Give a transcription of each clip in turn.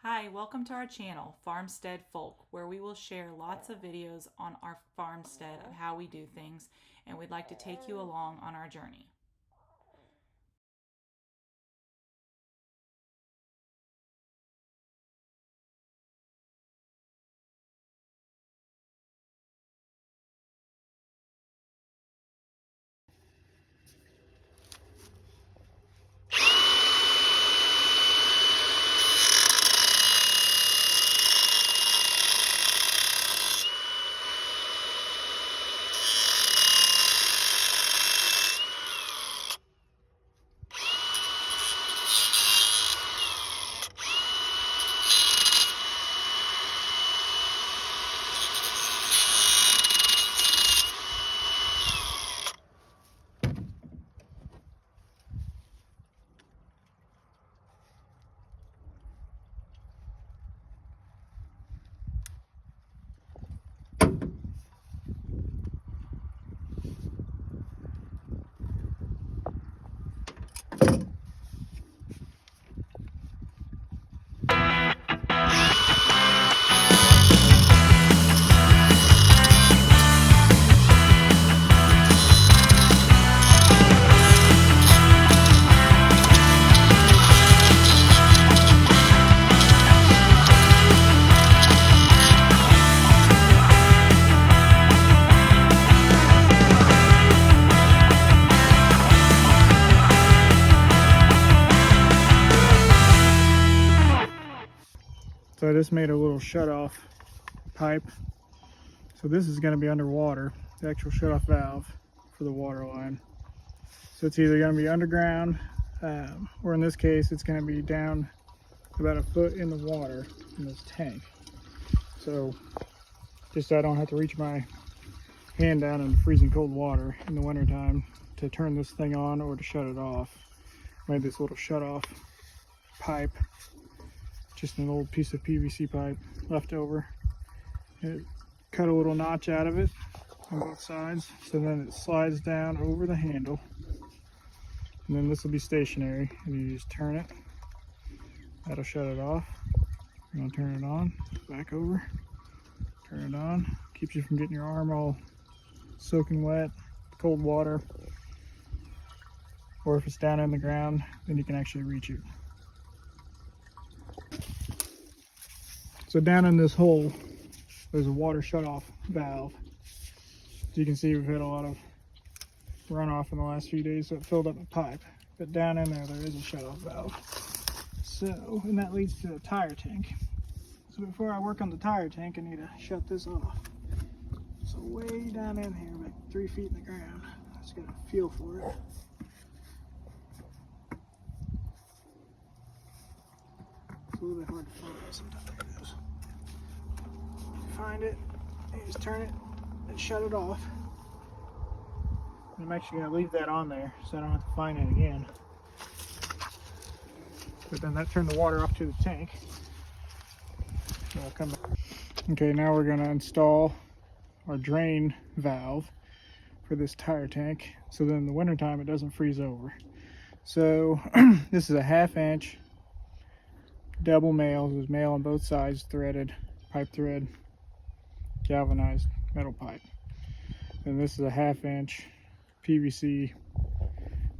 Hi, welcome to our channel, Farmstead Folk, where we will share lots of videos on our farmstead of how we do things, and we'd like to take you along on our journey. So I just made a little shut-off pipe. So this is going to be underwater, the actual shut-off valve for the water line. So it's either going to be underground, or in this case, it's going to be down about a foot in the water in this tank. So just so I don't have to reach my hand down in freezing cold water in the wintertime to turn this thing on or to shut it off. I made this little shut-off pipe, just an old piece of PVC pipe left over. It cut a little notch out of it on both sides, so then it slides down over the handle, and then this will be stationary, and you just turn it. That'll shut it off. You're gonna turn it on, back over, turn it on. Keeps you from getting your arm all soaking wet, cold water. Or if it's down in the ground, then you can actually reach it. So down in this hole, there's a water shutoff valve. As you can see, we've had a lot of runoff in the last few days, so it filled up the pipe. But down in there is a shutoff valve. So, and that leads to the tire tank. So before I work on the tire tank, I need to shut this off. So way down in here, like 3 feet in the ground. I just gotta feel for it. It's a little bit hard to find sometimes. Find it, you just turn it and shut it off. I'm actually going to leave that on there so I don't have to find it again. But then that turned the water off to the tank. So I'll come back. Okay, now we're going to install our drain valve for this tire tank, so then in the wintertime it doesn't freeze over. So this is a 1/2 inch double male. There's male on both sides, threaded pipe thread, galvanized metal pipe. And this is a 1/2 inch PVC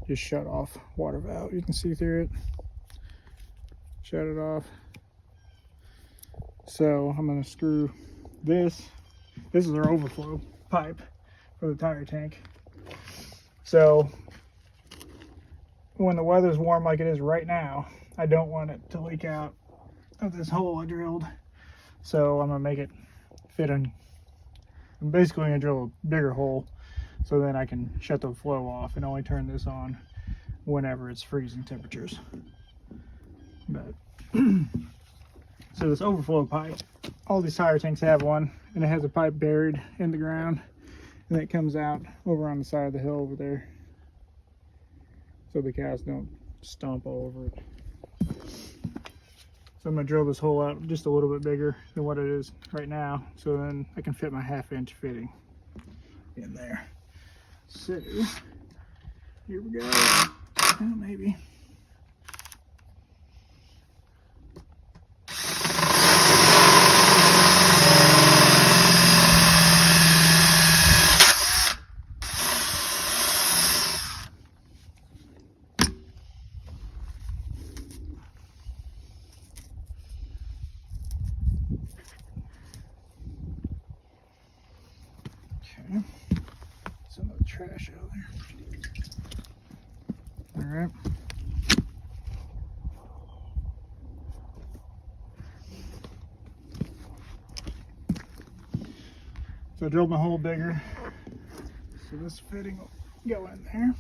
just shut off water valve. You can see through it. Shut it off. So I'm going to screw this. This is our overflow pipe for the tire tank. So when the weather's warm like it is right now, I don't want it to leak out of this hole I drilled. So I'm going to make it fit in. I'm basically going to drill a bigger hole so then I can shut the flow off and only turn this on whenever it's freezing temperatures. But so this overflow pipe, all these tire tanks have one, and it has a pipe buried in the ground, and it comes out over on the side of the hill over there so the cows don't stomp all over it. So I'm going to drill this hole out just a little bit bigger than what it is right now, so then I can fit my 1/2 inch fitting in there. So here we go. Oh, maybe. trash out there. All right. So I drilled my hole bigger. So this fitting will go in there.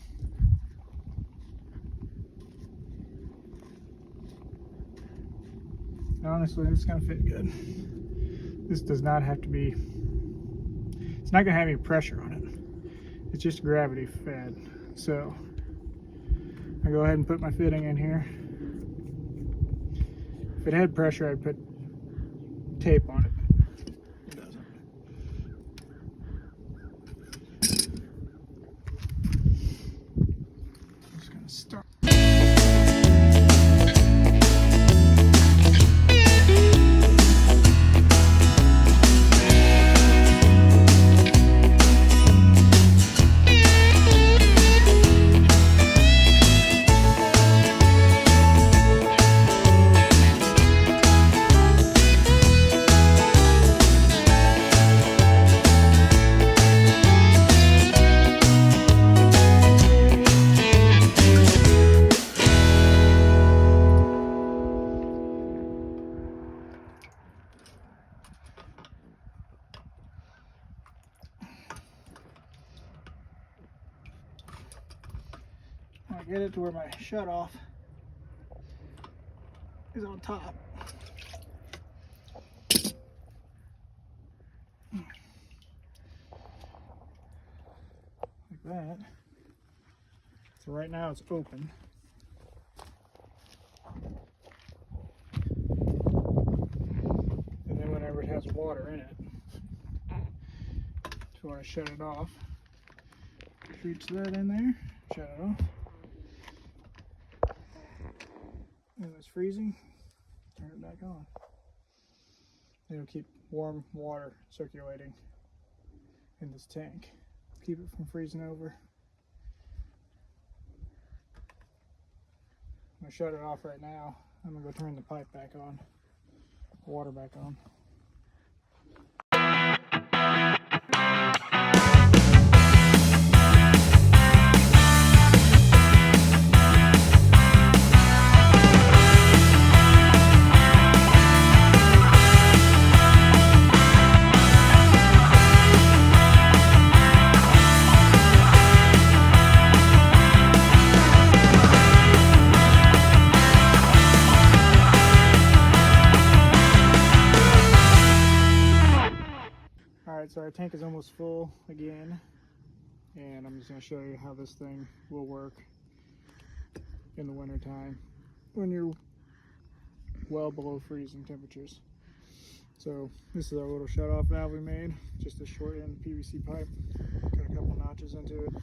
Honestly, it's gonna fit good. This does not have to be, it's not gonna have any pressure on it. It's just gravity fed. So I go ahead and put my fitting in here. If it had pressure, I'd put tape on it. It doesn't. I'm just gonna start. I get it to where my shut off is on top. Like that. So right now it's open. And then whenever it has water in it, if you want to shut it off, reach that in there, shut it off. And it's freezing, turn it back on. It'll keep warm water circulating in this tank. Keep it from freezing over. I'm gonna shut it off right now. I'm gonna go turn the pipe back on, the water back on. Alright, so our tank is almost full again, and I'm just going to show you how this thing will work in the winter time when you're well below freezing temperatures. So this is our little shut-off valve we made, just a short end PVC pipe, got a couple notches into it.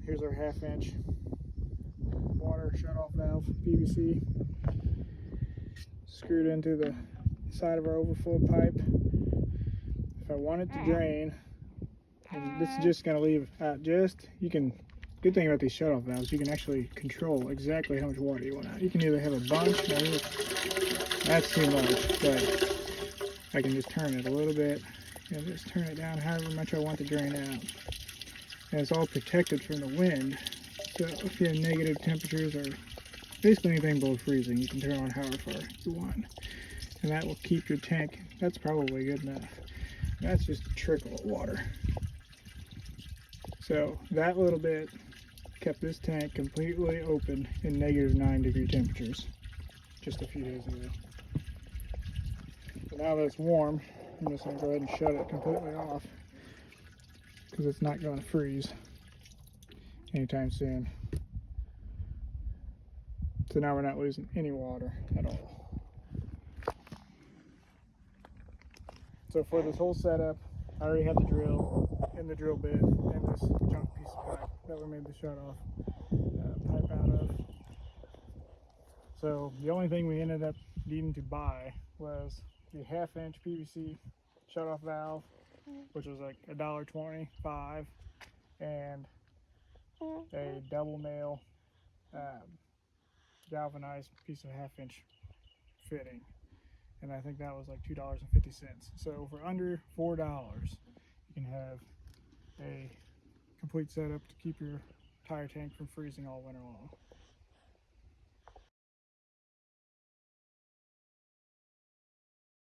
Here's our 1/2 inch water shut-off valve, PVC, screwed into the side of our overflow pipe. If I want it to drain, and this is just going to leave good thing about these shut-off valves, you can actually control exactly how much water you want out. You can either have a bunch, that's too much, but I can just turn it a little bit and just turn it down however much I want to drain out. And it's all protected from the wind, so if you have negative temperatures or basically anything below freezing, you can turn on however far you want. And that will keep your tank, that's probably good enough. That's just a trickle of water. So that little bit kept this tank completely open in -9 temperatures just a few days ago. So now that it's warm, I'm just going to go ahead and shut it completely off because it's not going to freeze anytime soon. So now we're not losing any water at all. So for this whole setup, I already had the drill and the drill bit and this junk piece of pipe that we made the shut-off pipe out of. So the only thing we ended up needing to buy was the 1/2 inch PVC shut-off valve, which was like $1.25, and a double nail galvanized piece of 1/2 inch fitting. And I think that was like $2.50. So for under $4, you can have a complete setup to keep your tire tank from freezing all winter long.